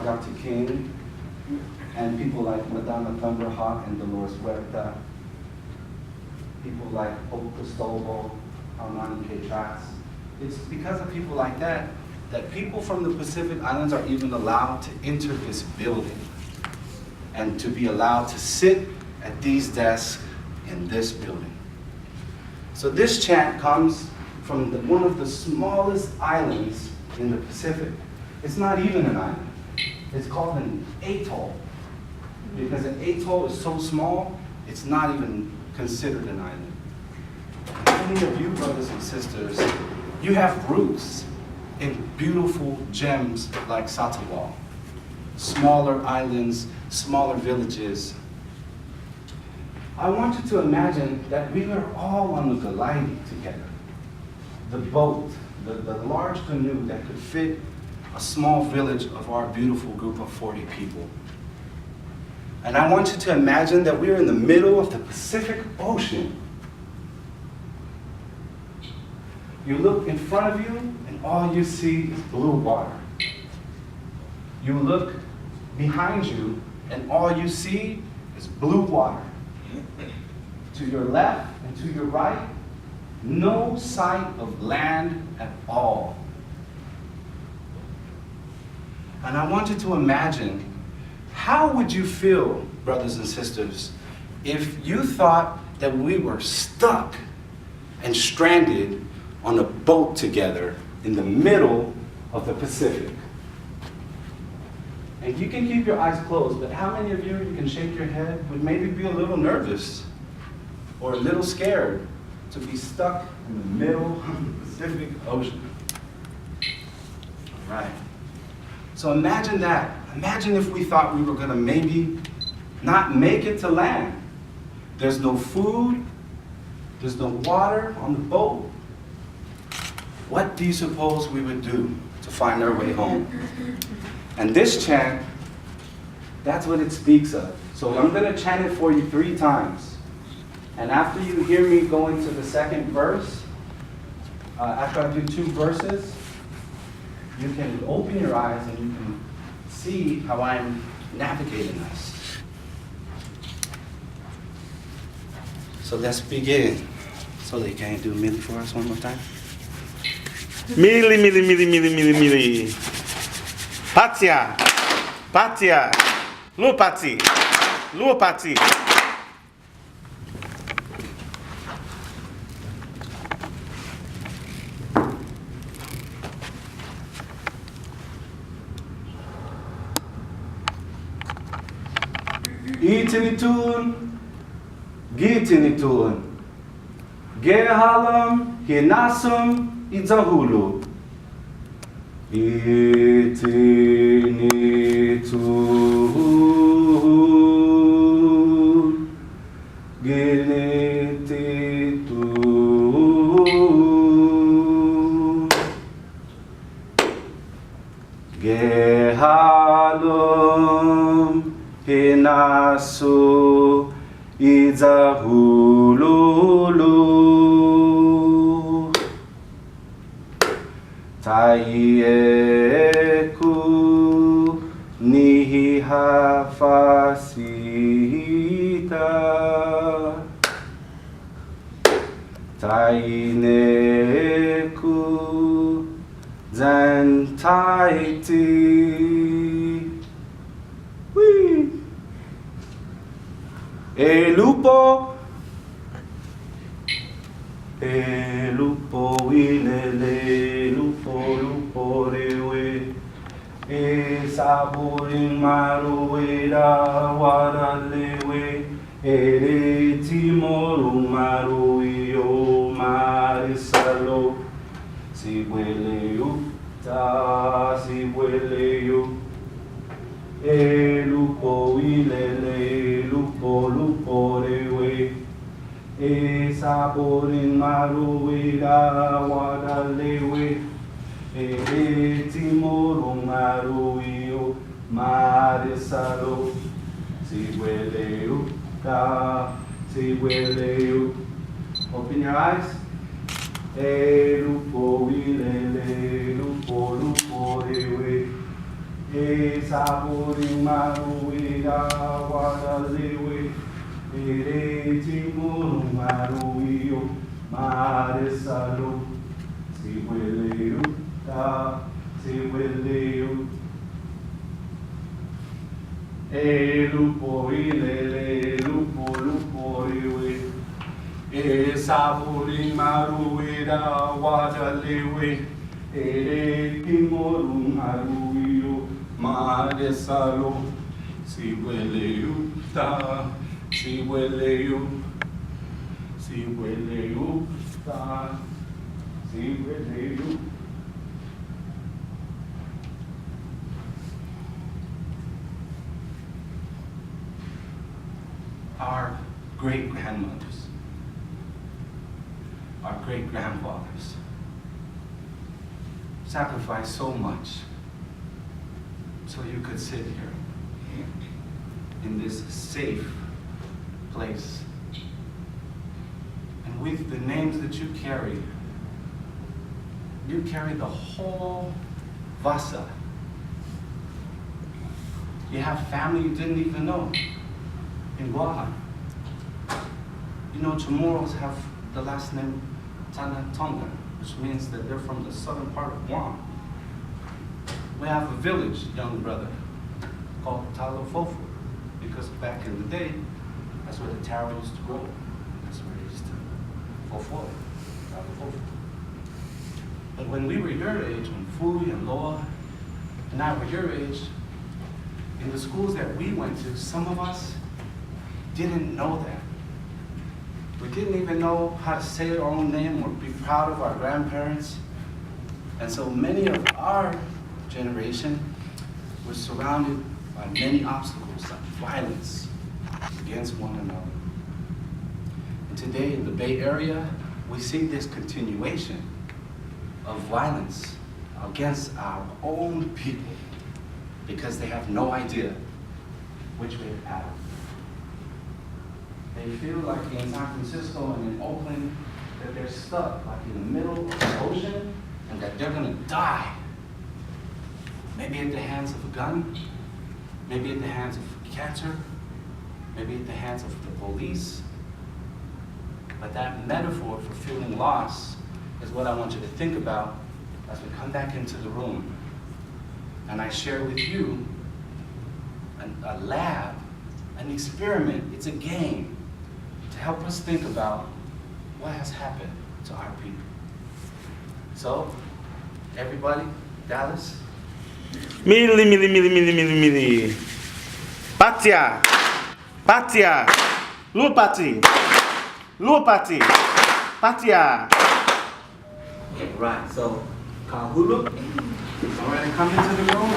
like Dr. King, and people like Madonna Thunderhawk and Dolores Huerta, people like Hope Cristobal, Armani K. Trax. It's because of people like that that people from the Pacific Islands are even allowed to enter this building and to be allowed to sit at these desks in this building. So this chant comes from one of the smallest islands in the Pacific. It's not even an island. It's called an atoll. Because an atoll is so small, it's not even considered an island. Many of you, brothers and sisters, you have roots in beautiful gems like Satawal, smaller islands, smaller villages. I want you to imagine that we are all on the Galaidi together. The boat, the large canoe that could fit a small village of our beautiful group of 40 people. And I want you to imagine that we're in the middle of the Pacific Ocean. You look in front of you, and all you see is blue water. You look behind you, and all you see is blue water. To your left and to your right, no sight of land at all. And I want you to imagine, how would you feel, brothers and sisters, if you thought that we were stuck and stranded on a boat together in the middle of the Pacific? And you can keep your eyes closed, but how many of you can shake your head, would maybe be a little nervous or a little scared to be stuck in the middle of the Pacific Ocean? All right. So imagine that. Imagine if we thought we were going to maybe not make it to land. There's no food, there's no water on the boat. What do you suppose we would do to find our way home? And this chant, that's what it speaks of. So I'm going to chant it for you 3 times. And after you hear me go into the second verse, after I do 2 verses, you can open your eyes and you can see how I'm navigating us. So let's begin. So they can do Millie for us one more time. Millie, Millie, Millie, Millie, Millie, Millie. Patia, Patia, Lupati, Lupati. Itinitun, Gitinitun, Gehalam, Hinasum, Itzahulu. Itinitun, Genetitun, Gehalam, Hinasu Idzahululu Taieku Nihafasita Taineku Zantaiti Elupo, Elupo, Wilele, Lupo, Lupo, Rewe, Saburin Maruera, Wadalewe, Ere Timoru Maruio, Marisalo, Si huele ta, si huele Lupo, Wilele, Lupo, Lupo, Rewe, Saborin Maruira, Wadalewe, Timorum Maruio, Marisalo, Si huele ta, si huele. Open your eyes. Lupo, Wilele, Lupo, Lupo, Rewe. E saburi maru ira wadalewe. Ere timuru maru iyo maresalo. Si huele uta, si huele uta. E lupo ilele, lupo iwe. E saburi maru ira wadalewe. Ere timoru maru iyo maresalo. Si huele uta, si huele uta. Si huele uta, si huele uta. Our great-grandmothers, our great-grandfathers sacrificed so much so you could sit here in this safe place. And with the names that you carry the whole Vasa. You have family you didn't even know in Guam. You know, Chamorros have the last name Tonga, which means that they're from the southern part of Guam. We have a village, young brother, called Talofofu, because back in the day, that's where the taro used to grow. That's where it used to fofo, Talofofu. But when we were your age, when Fui and Loa and I were your age, in the schools that we went to, some of us didn't know that. We didn't even know how to say our own name or be proud of our grandparents. And so many of our generation were surrounded by many obstacles, like violence against one another. And today in the Bay Area, we see this continuation of violence against our own people because they have no idea which way to paddle. They feel like in San Francisco and in Oakland that they're stuck like in the middle of the ocean and that they're gonna die. Maybe at the hands of a gun, maybe at the hands of cancer, maybe at the hands of the police. But that metaphor for feeling lost is what I want you to think about as we come back into the room. And I share with you a lab, an experiment, it's a game to help us think about what has happened to our people. So, everybody, Dallas. Mili. Patia. Lupati. Patia. Okay, right, so, Kahulu, all right, come into the room.